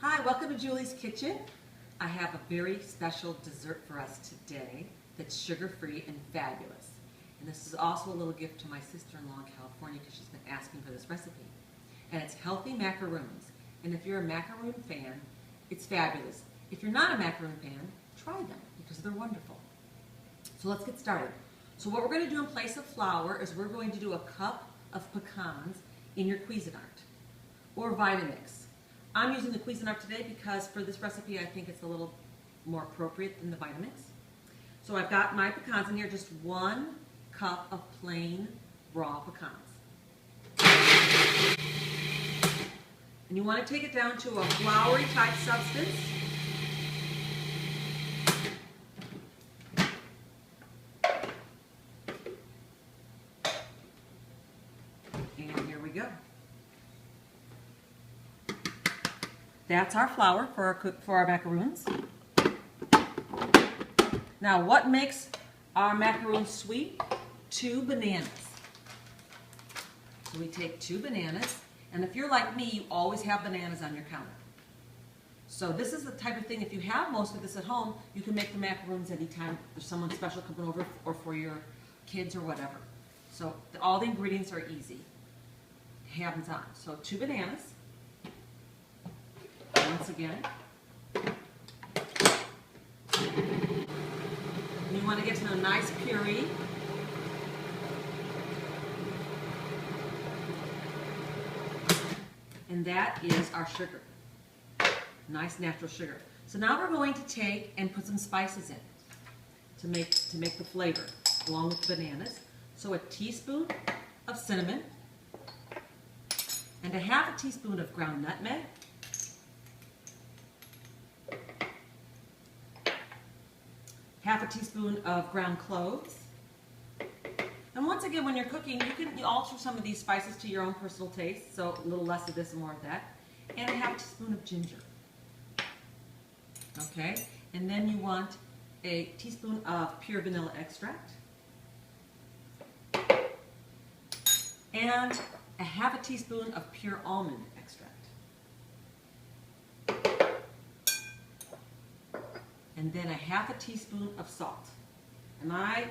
Hi, welcome to Julie's Kitchen. I have a very special dessert for us today that's sugar-free and fabulous. And this is also a little gift to my sister-in-law in California because she's been asking for this recipe. And it's healthy macaroons. And if you're a macaroon fan, it's fabulous. If you're not a macaroon fan, try them because they're wonderful. So let's get started. So what we're going to do in place of flour is we're going to do a cup of pecans in your Cuisinart or Vitamix. I'm using the Cuisinart today because for this recipe I think it's a little more appropriate than the Vitamix. So I've got my pecans in here, just 1 cup of plain raw pecans. And you want to take it down to a floury type substance. And here we go. That's our flour for our macaroons. Now, what makes our macaroons sweet? 2 bananas. So we take 2 bananas, and if you're like me, you always have bananas on your counter. So this is the type of thing, if you have most of this at home, you can make the macaroons anytime there's someone special coming over or for your kids or whatever. So all the ingredients are easy. Hands-on. So 2 bananas. Once again. And you want to get to a nice puree. And that is our sugar. Nice natural sugar. So now we're going to take and put some spices in to make the flavor along with the bananas. So a teaspoon of cinnamon and a half a teaspoon of ground nutmeg. Half a teaspoon of ground cloves. And once again, when you're cooking, you can alter some of these spices to your own personal taste, so a little less of this and more of that. And a half a teaspoon of ginger. Okay, and then you want a teaspoon of pure vanilla extract. And a half a teaspoon of pure almond extract. And then a half a teaspoon of salt. And I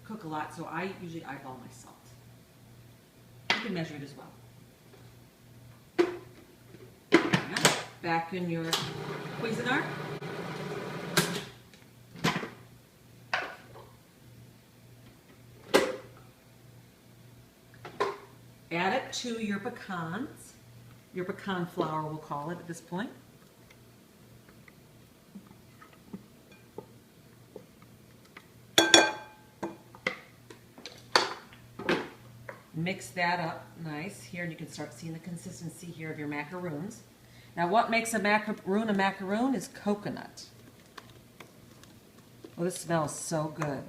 cook a lot, so I usually eyeball my salt. You can measure it as well. Now, back in your Cuisinart. Add it to your pecans. Your pecan flour, we'll call it at this point. Mix that up nice here, and you can start seeing the consistency here of your macaroons. Now, what makes a macaroon is coconut. Oh, this smells so good.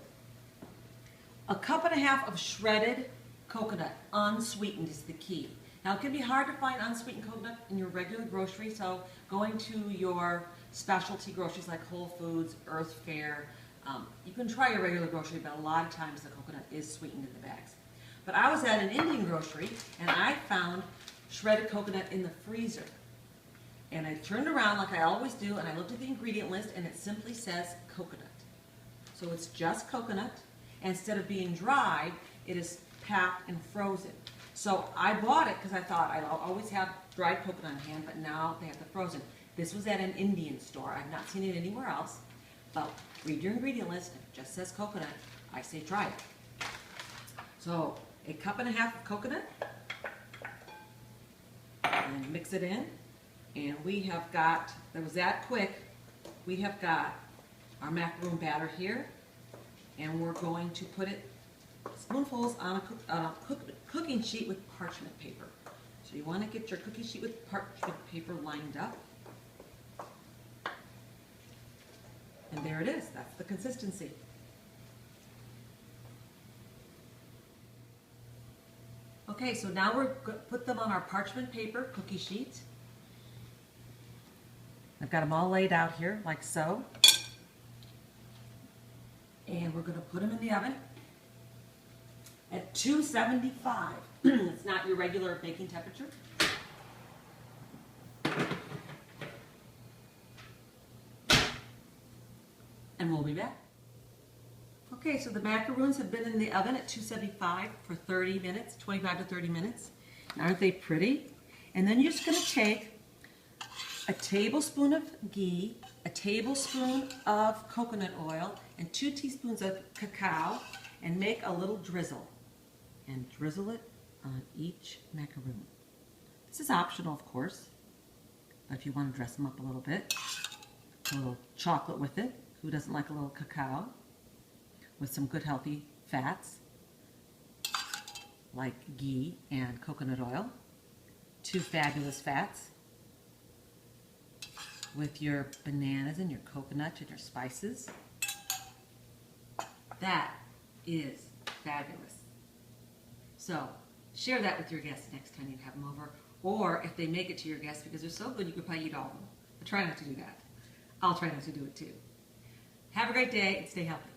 A cup and a half of shredded coconut, unsweetened, is the key. Now, it can be hard to find unsweetened coconut in your regular grocery, so going to your specialty groceries like Whole Foods, Earth Fare, you can try your regular grocery, but a lot of times the coconut is sweetened in the bags. But I was at an Indian grocery, and I found shredded coconut in the freezer. And I turned around like I always do, and I looked at the ingredient list, and it simply says coconut. So it's just coconut. And instead of being dried, it is packed and frozen. So I bought it because I thought I'd always have dried coconut on hand, but now they have the frozen. This was at an Indian store. I've not seen it anywhere else. But read your ingredient list. If it just says coconut, I say try it. So a cup and a half of coconut, and mix it in, and we have got, that was that quick, we have got our macaroon batter here, and we're going to put it spoonfuls on a cooking sheet with parchment paper. So you want to get your cookie sheet with parchment paper lined up, and there it is. That's the consistency. Okay, so now we're going to put them on our parchment paper cookie sheet. I've got them all laid out here, like so. And we're going to put them in the oven at 275. It's not your regular baking temperature. we'll be back. Okay, so the macaroons have been in the oven at 275 for 30 minutes, 25 to 30 minutes. Aren't they pretty? And then you're just going to take a tablespoon of ghee, a tablespoon of coconut oil, and 2 teaspoons of cacao, and make a little drizzle. And drizzle it on each macaroon. This is optional, of course, but if you want to dress them up a little bit, a little chocolate with it. Who doesn't like a little cacao? With some good healthy fats, like ghee and coconut oil. 2 fabulous fats. With your bananas and your coconut and your spices. That is fabulous. So, share that with your guests next time you have them over. Or if they make it to your guests, because they're so good, you could probably eat all of them. But try not to do that. I'll try not to do it too. Have a great day and stay healthy.